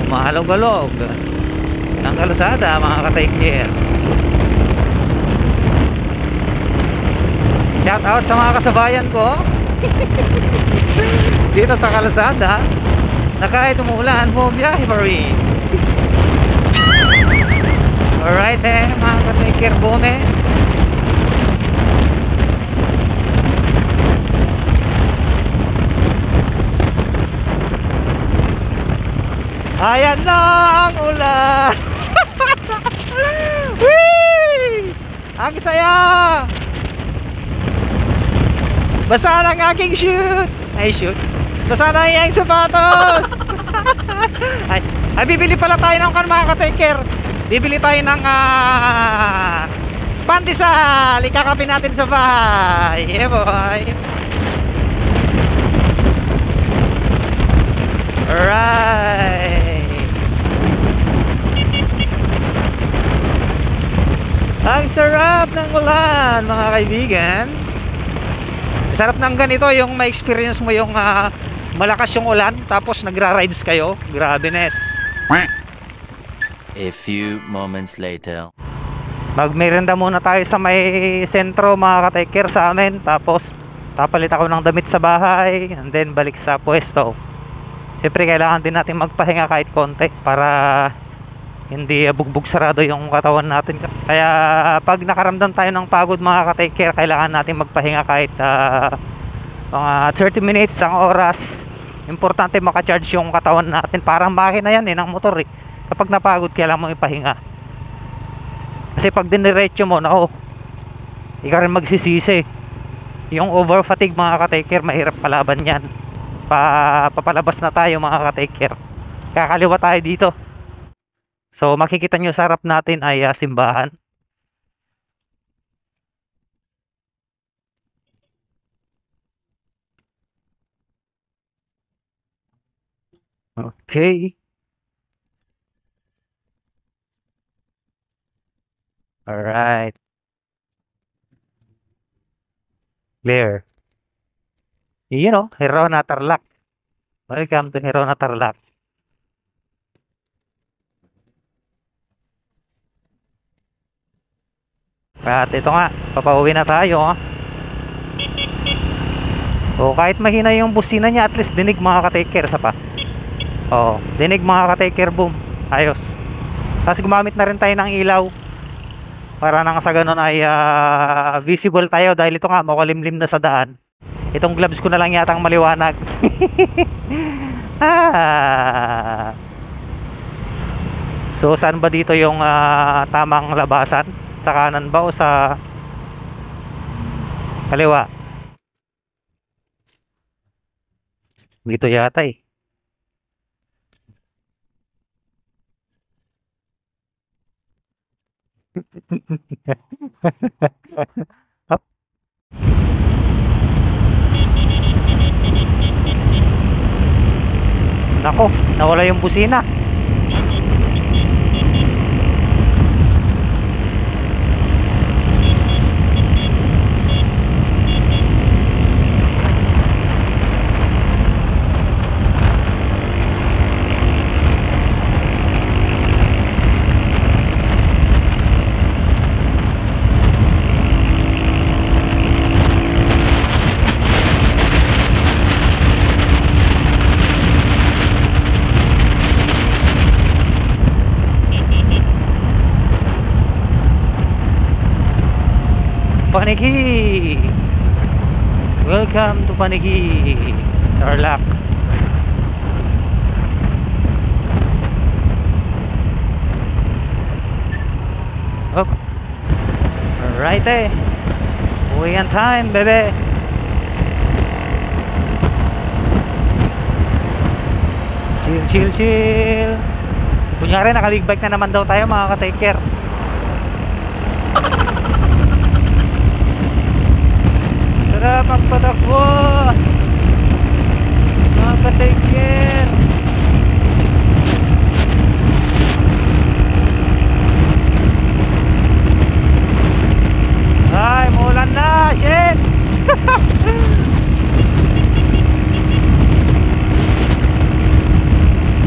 Mahalog-alog ng kalsada mga ka-take-care. Shout out sa mga kasabayan ko dito sa kalsada na kahit umuulan, bumiyahe pa rin. Alright mga ka-take-care, bume. Ayan na ang ulan. Whee! Ang saya. Basa na ang aking shoot. Ay shoot. Basa na ang sapatos. ay bibili pala tayo ng mga ka-take-care. Bibili tayo ng pandesal. Ikakapin natin sa bahay. Yeah boy. Alright. Ang sarap ng ulan mga kaibigan. Sarap ng ganito yung ma-experience mo yung malakas yung ulan tapos nagra-rides kayo. Grabe nes. A few moments later. Magmerenda muna tayo sa may sentro mga ka-take-care sa amin. Tapos tapalit ako ng damit sa bahay and then balik sa pwesto. Siyempre kailangan din natin magpahinga kahit konti para hindi bugbog sarado yung katawan natin. Kaya pag nakaramdam tayo ng pagod mga ka-take-care, kailangan natin magpahinga kahit mga 30 minutes, isang oras. Importante maka-charge yung katawan natin. Parang makina yan ng motor eh. Kapag napagod kailangan mo ipahinga. Kasi pag diniretso mo, nako, ikaw rin magsisisi. Yung over fatigue mga ka-take-care, mahirap palaban yan. Papalabas na tayo mga ka-take-care. Kakaliwa tayo dito. So makikita nyo sa harap natin ay simbahan. Okay. Alright. Clear. You know, Herona Tarlac. Welcome to Herona Tarlac. At ito nga, papauwi na tayo. O kahit mahina yung busina niya, at least dinig mga ka-take-care sa pa. O, dinig mga ka-take-care, boom. Ayos. Tapos gumamit na rin tayo ng ilaw para nang sa ganun ay visible tayo dahil ito nga makulimlim na sa daan. Itong gloves ko na lang yatang maliwanag. So saan ba dito yung tamang labasan? Sa kanan ba o sa kaliwa? Dito yata eh. Up. Nako, nawala yung busina. Paniki! Welcome to Paniki, Tarlac. Up. Alright Uwian time, bebe. Chill, chill, chill. Kunyari, naka-big bike na naman daw tayo mga ka-take care. Tara, magpatakbo mga ka-take care. Ay, muulan na, shit.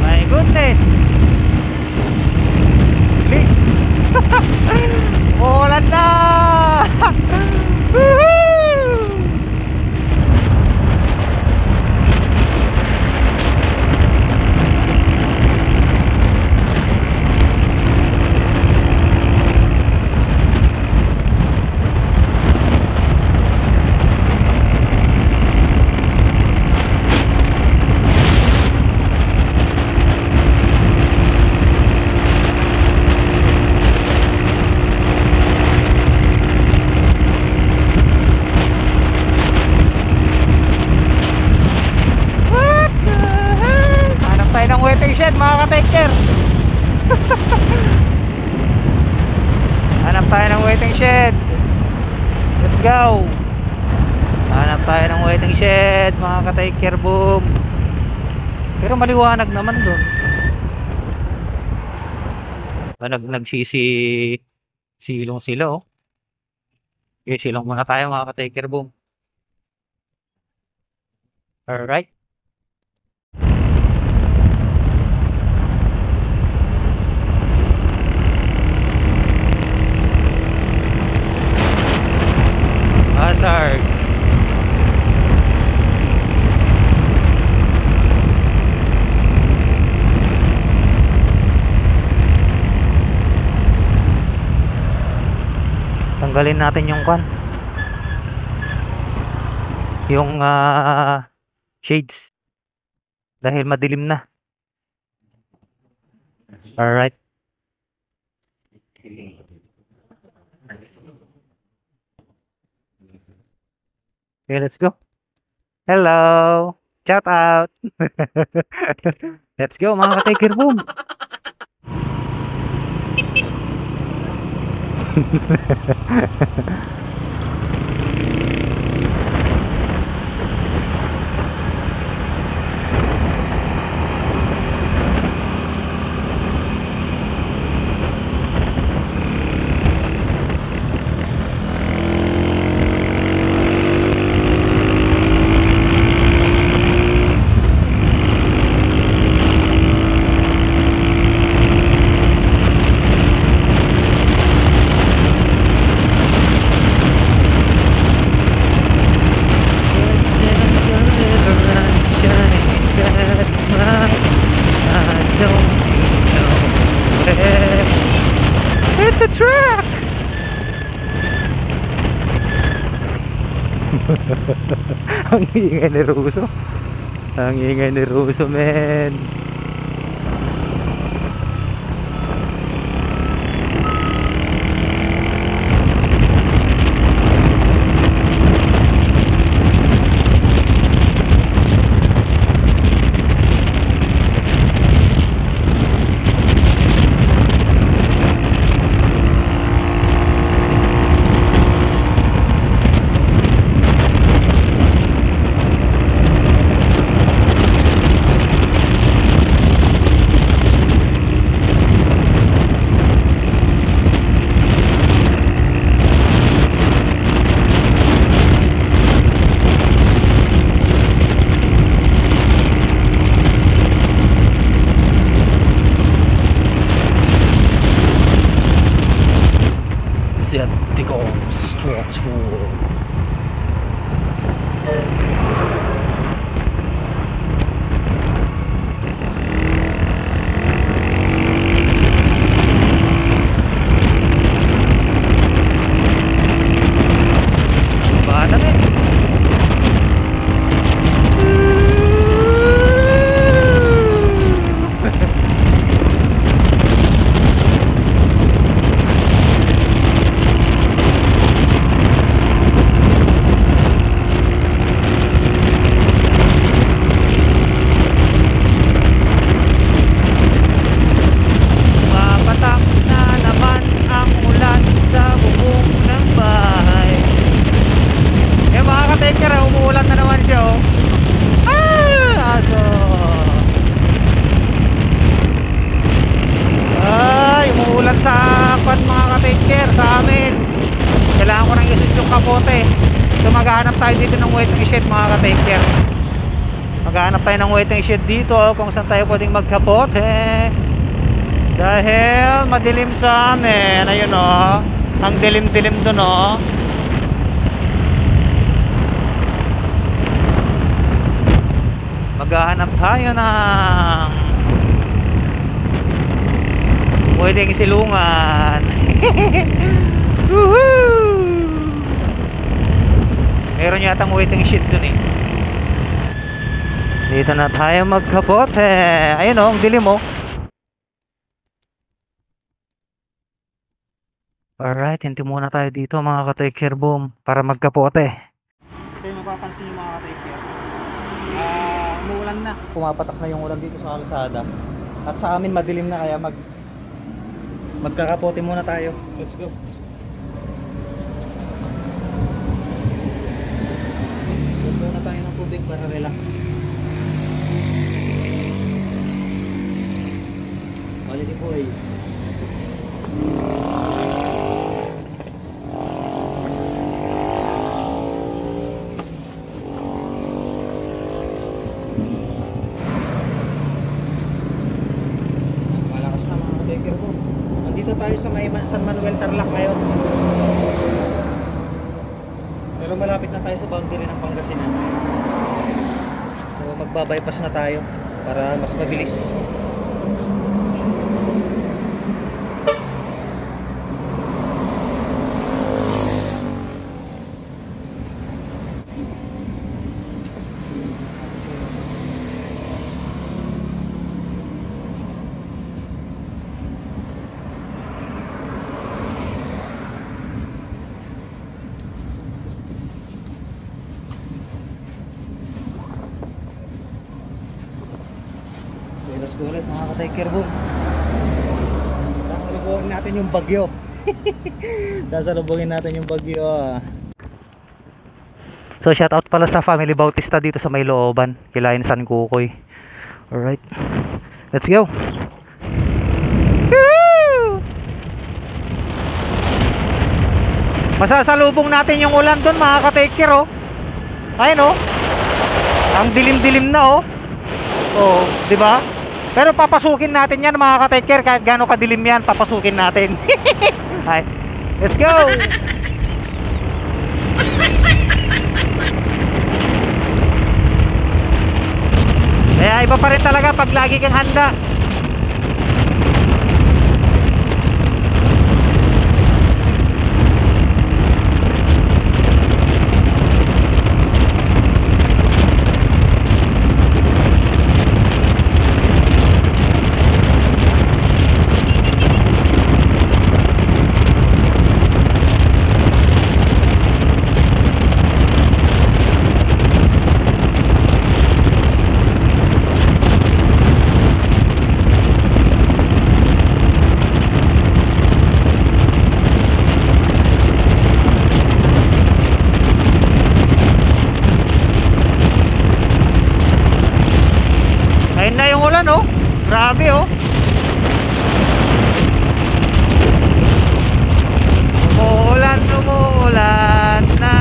My goodness. go! Hanap tayo ng waiting shed mga ka-take care boom. Pero maliwanag naman doon. Silong sila oh. Okay, silong muna tayo mga ka-take care boom. Alright. Hazard. Tanggalin natin yung yung shades dahil madilim na. Alright. Okay, let's go. Hello. Shout out. Let's go mga ka-take care boom. It's a truck! Ang ingay ni Russo. Ang ingay ni Russo, man. Decepticons transform. Paano eh? Kapote. So maghahanap tayo dito ng waiting shed mga ka-take care. Maghahanap tayo ng waiting shed dito kung saan tayo pwedeng magkapote. Dahil madilim sa amin. Ayun o. Ang dilim-dilim dun o. Maghahanap tayo ng pwedeng silungan. Woohoo! Meron yatang waiting shed dun eh. Dito na tayo magkapote. Ayun o, ang dilim o. Alright, hinti muna tayo dito mga ka-take care boom para magkapote. Ito yung mapapansin nyo mga ka-take care. Umuulan na. Pumapatak na yung ulan dito sa kalsada. At sa amin madilim na kaya magkakapote muna tayo. Let's go. tubig para relax. Quality po eh. Malakas na mga ka-taker ko. Nandito tayo sa may San Manuel Tarlac ngayon. Pero malapit na tayo sa boundary ng Pangasinan. So magbabypass na tayo para mas mabilis. Let's go ulit mga ka-taker boom. Sasalubungin natin yung bagyo. Sasalubungin natin yung bagyo. So shout out pala sa Family Bautista dito sa may looban, Kilayan San Kukoy. Alright, let's go. Woo! Masasalubong natin yung ulan doon mga ka-taker oh. Ayun oh. Ang dilim-dilim na oh. Oh, di ba? Pero papasukin natin yan mga ka-taker, kahit gaano kadilim yan, papasukin natin. Hi. Let's go. Kaya iba pa rin talaga pag lagi kang handa. Ayun na yung ulan oh. Grabe oh. Umuulan na.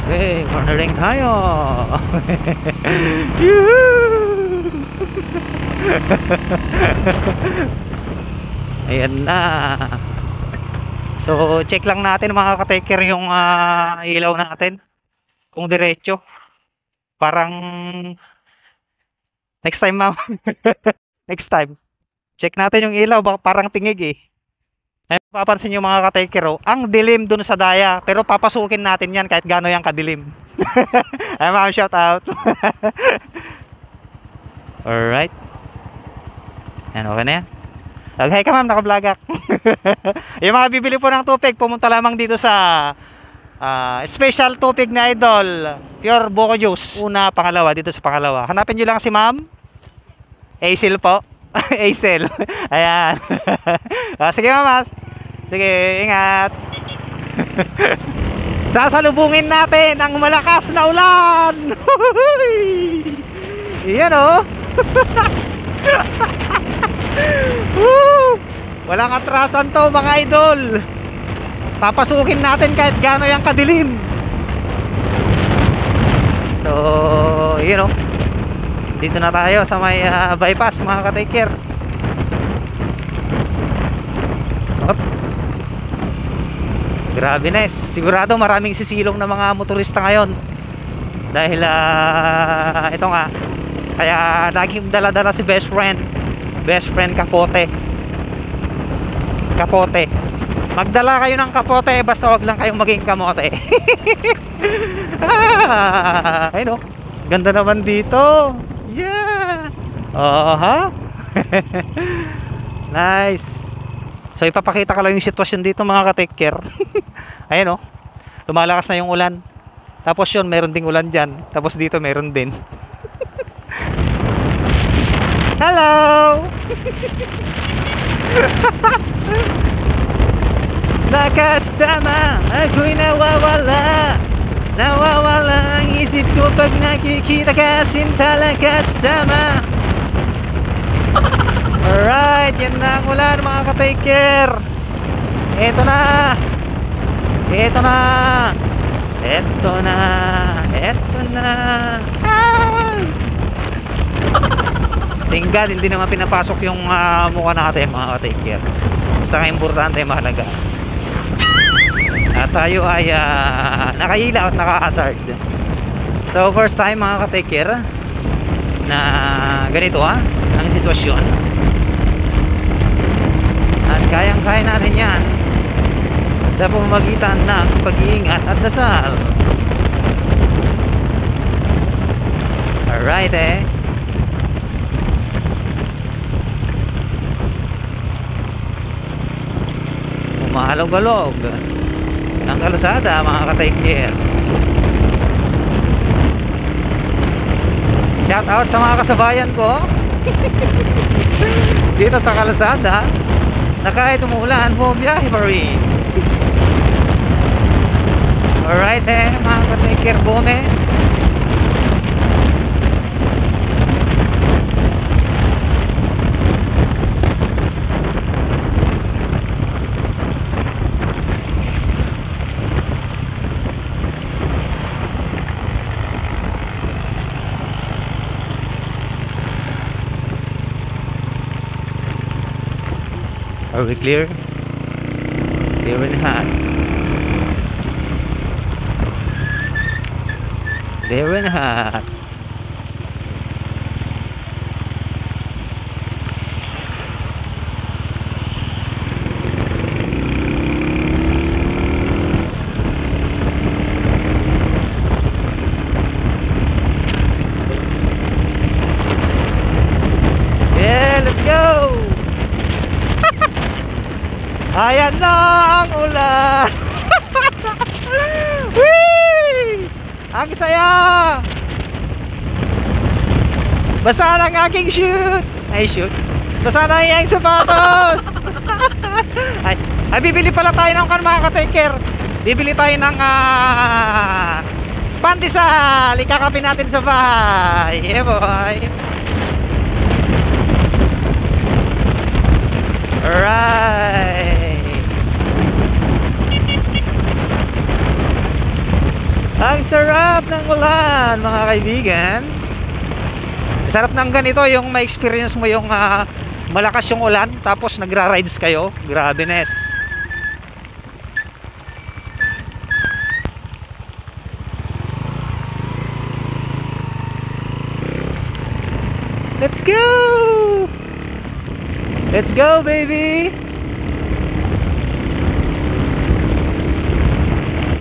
Okay, cornering tayo. Yuhuu! Ayan na. So check lang natin mga ka-taker yung ilaw natin kung diretso. Parang next time ma'am. Next time check natin yung ilaw, baka parang tingig eh. Ay, papansin nyo mga ka-taker oh, ang dilim dun sa daya, pero papasukin natin yan kahit gaano yung kadilim. Ay ma'am, shout out. Alright, yan, okay na yan. Okay ka ma'am, naka-vlogak. Yung mga bibili po ng tupig, pumunta lamang dito sa special tupig na Idol, pure buko juice. Una, pangalawa, dito sa pangalawa. Hanapin nyo lang si ma'am Aisel po. Aisel. Ayan. Sige ma'am. Sige, ingat. Sasalubungin natin ang malakas na ulan. Iyan oh. Walang atrasan to mga idol. Papasukin natin kahit gaano yung kadilim. So yun o, dito na tayo sa may bypass mga ka-taker. Grabe na, sigurado maraming sisilong na mga motorista ngayon. Dahil ito nga, kaya lagi kong dala-dala si best friend kapote. Kapote, magdala kayo ng kapote, basta wag lang kayong maging kamote. Ayun o, ganda naman dito. Yeah. Nice. So ipapakita ko lang yung sitwasyon dito mga ka-taker. Ayun o, lumalakas na yung ulan. Tapos yun, meron ding ulan dyan. Tapos dito meron din. Hello. Lakas tama, ako'y nawawala. Nawawala ang isip ko pag nakikita ka, sinta. Lakas tama. Alright, yan na ang ulan mga ka-take care. Eto na. Eto na. Eto na. Eto na. Ah! Thank God, hindi naman pinapasok yung mukha natin mga ka-take care. Basta nga importante, mahalaga. At tayo ay nakahila at naka-hazard. So first time mga ka-take care na ganito ang sitwasyon. At kayang-kaya natin yan sa pamamagitan ng pag-iingat at dasal. Alright umahalog-alog ang kalsada mga ka-take care. Shout out sa mga kasabayan ko dito sa kalsada na kahit umuulan, bumiyahe pa rin. Alright mga ka-take care, bume. Are we clear? Clear and hot. Clear and hot. Yeah, let's go! Ayan na ang ulan. Whee! Ang saya. Basa na ang aking shoot. Ay shoot. Basa na ang sapatos. ay bibili pala tayo ng mga ka-take care. Bibili tayo ng pandesal. Ikakapin natin sa bahay. Yeah boy. Alright. Ang sarap ng ulan mga kaibigan. Sarap ng ganito yung ma-experience mo yung malakas yung ulan tapos nagra-rides kayo. Grabe nes. Let's go! Let's go baby!